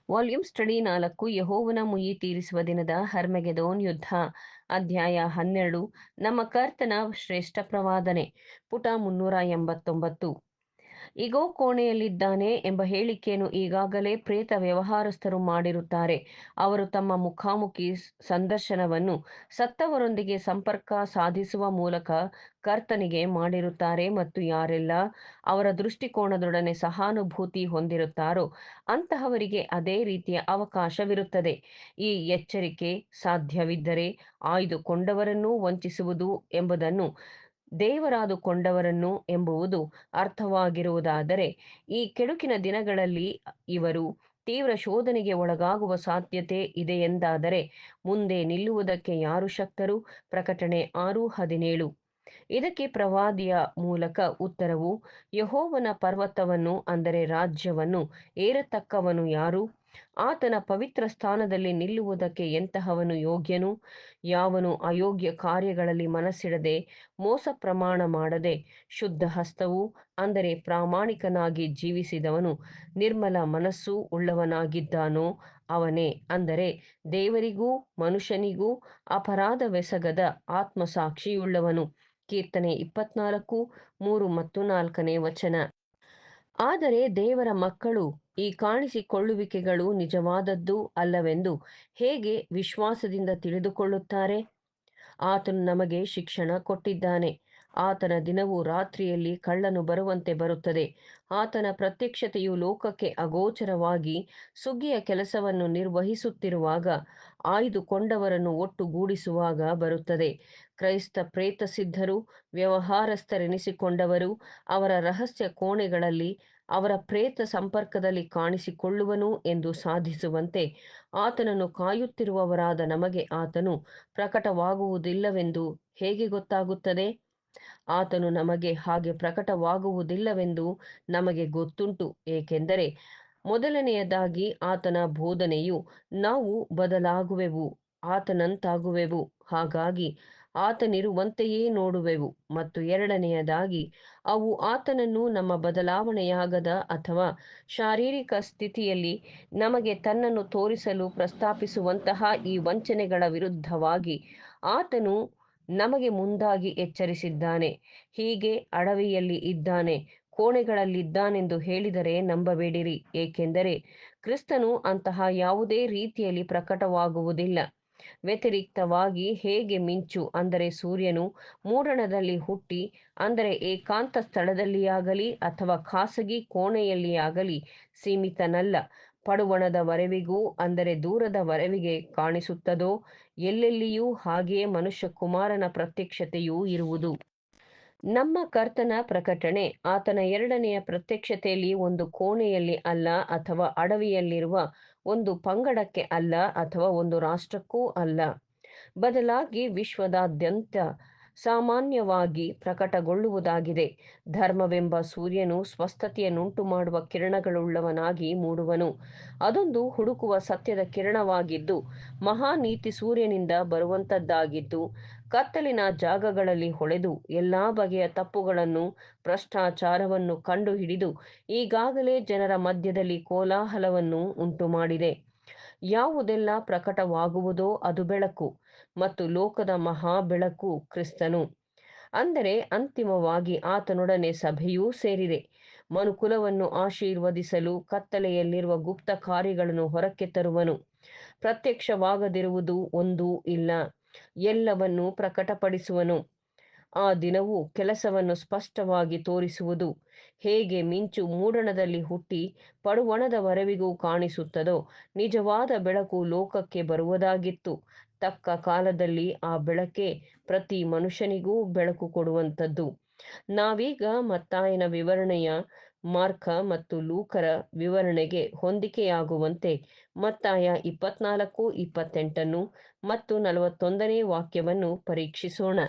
Volume study 4 ಯೆಹೋವನ ಮುಯ್ಯಿ ತೀರಿಸುವ ದಿನದ ಹರ್ಮೆಗೆದೋನ್ ಯುದ್ಧ. ಅಧ್ಯಾಯ 12 ನಮ್ಮ ಕರ್ತನ ಶ್ರೇಷ್ಠ ಪ್ರವಾದನೆ. ಪುಟ 389. ಇಗೋ ಕೋಣೆಯಲ್ಲಿದ್ದಾನೆ ಎಂಬ ಹೇಳಿಕೆಯನ್ನು ಈಗಾಗಲೇ ಪ್ರೇತ ವ್ಯವಹಾರಸ್ಥರು ಮಾಡಿರುತ್ತಾರೆ. ಅವರು ತಮ್ಮ ಮುಖಾಮುಖಿ ಸಂದರ್ಶನವನ್ನು ಸತ್ತವರೊಂದಿಗೆ ಸಂಪರ್ಕ ಸಾಧಿಸುವ ಮೂಲಕ ಕರ್ತನಿಗೆ ಮಾಡಿರುತ್ತಾರೆ ಮತ್ತು ಯಾರೆಲ್ಲ ಅವರ ದೃಷ್ಟಿಕೋನದೊಡನೆ ಸಹಾನುಭೂತಿ ಹೊಂದಿರುತ್ತಾರೋ ಅಂತಹವರಿಗೆ ಅದೇ ರೀತಿಯ ಅವಕಾಶವಿರುತ್ತದೆ. ಈ ಎಚ್ಚರಿಕೆ ಸಾಧ್ಯವಿದ್ದರೆ ಆಯ್ದುಕೊಂಡವರನ್ನೂ ವಂಚಿಸುವುದು ಎಂಬುದನ್ನು ದೇವರಾದುಕೊಂಡವರನ್ನು ಎಂಬುವುದು ಅರ್ಥವಾಗಿರುವುದಾದರೆ, ಈ ಕೆಡುಕಿನ ದಿನಗಳಲ್ಲಿ ಇವರು ತೀವ್ರ ಶೋಧನೆಗೆ ಒಳಗಾಗುವ ಸಾಧ್ಯತೆ ಇದೆಯೆಂದಾದರೆ ಮುಂದೆ ನಿಲ್ಲುವುದಕ್ಕೆ ಯಾರು ಶಕ್ತರು? ಪ್ರಕಟಣೆ 6:17. ಇದಕ್ಕೆ ಪ್ರವಾದಿಯ ಮೂಲಕ ಉತ್ತರವು, ಯೆಹೋವನ ಪರ್ವತವನ್ನು ಅಂದರೆ ರಾಜ್ಯವನ್ನು ಏರತಕ್ಕವನು ಯಾರು? ಆತನ ಪವಿತ್ರ ಸ್ಥಾನದಲ್ಲಿ ನಿಲ್ಲುವುದಕ್ಕೆ ಎಂತಹವನು ಯೋಗ್ಯನು? ಯಾವನು ಅಯೋಗ್ಯ ಕಾರ್ಯಗಳಲ್ಲಿ ಮನಸ್ಸಿಡದೆ ಮೋಸ ಪ್ರಮಾಣ ಮಾಡದೆ ಶುದ್ಧ ಹಸ್ತವೂ ಅಂದರೆ ಪ್ರಾಮಾಣಿಕನಾಗಿ ಜೀವಿಸಿದವನು ನಿರ್ಮಲ ಮನಸ್ಸು ಉಳ್ಳವನಾಗಿದ್ದಾನೋ ಅವನೇ, ಅಂದರೆ ದೇವರಿಗೂ ಮನುಷ್ಯನಿಗೂ ಅಪರಾಧವೆಸಗದ ಆತ್ಮಸಾಕ್ಷಿಯುಳ್ಳವನು. ಕೀರ್ತನೆ 24:3-4. ಆದರೆ ದೇವರ ಮಕ್ಕಳು ಈ ಕಾಣಿಸಿಕೊಳ್ಳುವಿಕೆಗಳು ನಿಜವಾದದ್ದು ಅಲ್ಲವೆಂದು ಹೇಗೆ ವಿಶ್ವಾಸದಿಂದ ತಿಳಿದುಕೊಳ್ಳುತ್ತಾರೆ? ಆತನು ನಮಗೆ ಶಿಕ್ಷಣ ಕೊಟ್ಟಿದ್ದಾನೆ. ಆತನ ದಿನವು ರಾತ್ರಿಯಲ್ಲಿ ಕಳ್ಳನು ಬರುವಂತೆ ಬರುತ್ತದೆ. ಆತನ ಪ್ರತ್ಯಕ್ಷತೆಯು ಲೋಕಕ್ಕೆ ಅಗೋಚರವಾಗಿ ಸುಗ್ಗಿಯ ಕೆಲಸವನ್ನು ನಿರ್ವಹಿಸುತ್ತಿರುವಾಗ, ಆಯ್ದುಕೊಂಡವರನ್ನು ಒಟ್ಟುಗೂಡಿಸುವಾಗ ಬರುತ್ತದೆ. ಕ್ರೈಸ್ತ ಪ್ರೇತಸಿದ್ಧರು, ವ್ಯವಹಾರಸ್ಥರೆನಿಸಿಕೊಂಡವರು ಅವರ ರಹಸ್ಯ ಕೋಣೆಗಳಲ್ಲಿ ಅವರ ಪ್ರೇತ ಸಂಪರ್ಕದಲ್ಲಿ ಕಾಣಿಸಿಕೊಳ್ಳುವನು ಎಂದು ಸಾಧಿಸುವಂತೆ, ಆತನನ್ನು ಕಾಯುತ್ತಿರುವವರಾದ ನಮಗೆ ಆತನು ಪ್ರಕಟವಾಗುವುದಿಲ್ಲವೆಂದು ಹೇಗೆ ಗೊತ್ತಾಗುತ್ತದೆ? ಆತನು ನಮಗೆ ಹಾಗೆ ಪ್ರಕಟವಾಗುವುದಿಲ್ಲವೆಂದು ನಮಗೆ ಗೊತ್ತುಂಟು. ಏಕೆಂದರೆ ಮೊದಲನೆಯದಾಗಿ ಆತನ ಬೋಧನೆಯು ನಾವು ಬದಲಾಗುವೆವು, ಆತನಂತಾಗುವೆವು, ಹಾಗಾಗಿ ಆತನಿರುವಂತೆಯೇ ನೋಡುವೆವು. ಮತ್ತು ಎರಡನೆಯದಾಗಿ ಅವು ಆತನನ್ನು ನಮ್ಮ ಬದಲಾವಣೆಯಾಗದ ಅಥವಾ ಶಾರೀರಿಕ ಸ್ಥಿತಿಯಲ್ಲಿ ನಮಗೆ ತನ್ನನ್ನು ತೋರಿಸಲು ಪ್ರಸ್ತಾಪಿಸುವಂತಹ ಈ ವಂಚನೆಗಳ ವಿರುದ್ಧವಾಗಿ ಆತನು ನಮಗೆ ಮುಂದಾಗಿ ಎಚ್ಚರಿಸಿದ್ದಾನೆ. ಹೀಗೆ ಅಡವಿಯಲ್ಲಿ ಇದ್ದಾನೆ, ಕೋಣೆಗಳಲ್ಲಿದ್ದಾನೆಂದು ಹೇಳಿದರೆ ನಂಬಬೇಡಿರಿ. ಏಕೆಂದರೆ ಕ್ರಿಸ್ತನು ಅಂತಹ ಯಾವುದೇ ರೀತಿಯಲ್ಲಿ ಪ್ರಕಟವಾಗುವುದಿಲ್ಲ. ವ್ಯತಿರಿಕ್ತವಾಗಿ ಹೇಗೆ ಮಿಂಚು ಅಂದರೆ ಸೂರ್ಯನು ಮೂಡಣದಲ್ಲಿ ಹುಟ್ಟಿ, ಅಂದರೆ ಏಕಾಂತ ಸ್ಥಳದಲ್ಲಿಯಾಗಲಿ ಅಥವಾ ಖಾಸಗಿ ಕೋಣೆಯಲ್ಲಿಯಾಗಲಿ ಸೀಮಿತನಲ್ಲ, ಪಡುವಣದವರೆವಿಗೂ ಅಂದರೆ ದೂರದವರೆವಿಗೆ ಕಾಣಿಸುತ್ತದೋ, ಎಲ್ಲೆಲ್ಲಿಯೂ ಹಾಗೆಯೇ ಮನುಷ್ಯಕುಮಾರನ ಪ್ರತ್ಯಕ್ಷತೆಯೂ ಇರುವುದು. ನಮ್ಮ ಕರ್ತನ ಪ್ರಕಟಣೆ ಆತನ ಎರಡನೆಯ ಪ್ರತ್ಯಕ್ಷತೆಯಲ್ಲಿ ಒಂದು ಕೋಣೆಯಲ್ಲಿ ಅಲ್ಲ, ಅಥವಾ ಅಡವಿಯಲ್ಲಿರುವ ಒಂದು ಪಂಗಡಕ್ಕೆ ಅಲ್ಲ, ಅಥವಾ ಒಂದು ರಾಷ್ಟ್ರಕ್ಕೂ ಅಲ್ಲ. ಬದಲಾಗಿ ವಿಶ್ವದಾದ್ಯಂತ ಸಾಮಾನ್ಯವಾಗಿ ಪ್ರಕಟಗೊಳ್ಳುವುದಾಗಿದೆ. ಧರ್ಮವೆಂಬ ಸೂರ್ಯನು ಸ್ವಸ್ಥತೆಯನ್ನುಂಟು ಮಾಡುವ ಕಿರಣಗಳುಳ್ಳವನಾಗಿ ಮೂಡುವನು. ಅದೊಂದು ಹುಡುಕುವ ಸತ್ಯದ ಕಿರಣವಾಗಿದ್ದು, ಮಹಾನೀತಿ ಸೂರ್ಯನಿಂದ ಬರುವಂತದ್ದಾಗಿದ್ದು, ಕತ್ತಲಿನ ಜಾಗಗಳಲ್ಲಿ ಹೊಳೆದು ಎಲ್ಲಾ ಬಗೆಯ ತಪ್ಪುಗಳನ್ನು ಭ್ರಷ್ಟಾಚಾರವನ್ನು ಕಂಡುಹಿಡಿದು ಈಗಾಗಲೇ ಜನರ ಮಧ್ಯದಲ್ಲಿ ಕೋಲಾಹಲವನ್ನು ಉಂಟುಮಾಡಿದೆ. ಯಾವುದೆಲ್ಲ ಪ್ರಕಟವಾಗುವುದೋ ಅದು ಬೆಳಕು, ಮತ್ತು ಲೋಕದ ಮಹಾ ಬೆಳಕು ಕ್ರಿಸ್ತನು. ಅಂದರೆ ಅಂತಿಮವಾಗಿ ಆತನೊಡನೆ ಸಭೆಯೂ ಸೇರಿದೆ. ಮನುಕುಲವನ್ನು ಆಶೀರ್ವದಿಸಲು ಕತ್ತಲೆಯಲ್ಲಿರುವ ಗುಪ್ತ ಕಾರ್ಯಗಳನ್ನು ಹೊರಕ್ಕೆ ತರುವನು. ಪ್ರತ್ಯಕ್ಷವಾಗದಿರುವುದು ಒಂದೂ ಇಲ್ಲ, ಎಲ್ಲವನ್ನೂ ಪ್ರಕಟಪಡಿಸುವನು. ಆ ದಿನವು ಕೆಲಸವನ್ನು ಸ್ಪಷ್ಟವಾಗಿ ತೋರಿಸುವುದು. ಹೇಗೆ ಮಿಂಚು ಮೂಡಣದಲ್ಲಿ ಹುಟ್ಟಿ ಪಡುವಣದವರೆವಿಗೂ ಕಾಣಿಸುತ್ತದೋ, ನಿಜವಾದ ಬೆಳಕು ಲೋಕಕ್ಕೆ ಬರುವುದಾಗಿತ್ತು. ತಕ್ಕ ಕಾಲದಲ್ಲಿ ಆ ಬೆಳಕೇ ಪ್ರತಿ ಮನುಷ್ಯನಿಗೂ ಬೆಳಕು ಕೊಡುವಂಥದ್ದು. ನಾವೀಗ ಮತ್ತಾಯನ ವಿವರಣೆಯ ಮಾರ್ಕ ಮತ್ತು ಲೂಕರ ವಿವರಣೆಗೆ ಹೊಂದಿಕೆಯಾಗುವಂತೆ ಮತ್ತಾಯ 24:28 ಮತ್ತು 41ನೇ ವಾಕ್ಯವನ್ನು ಪರೀಕ್ಷಿಸೋಣ.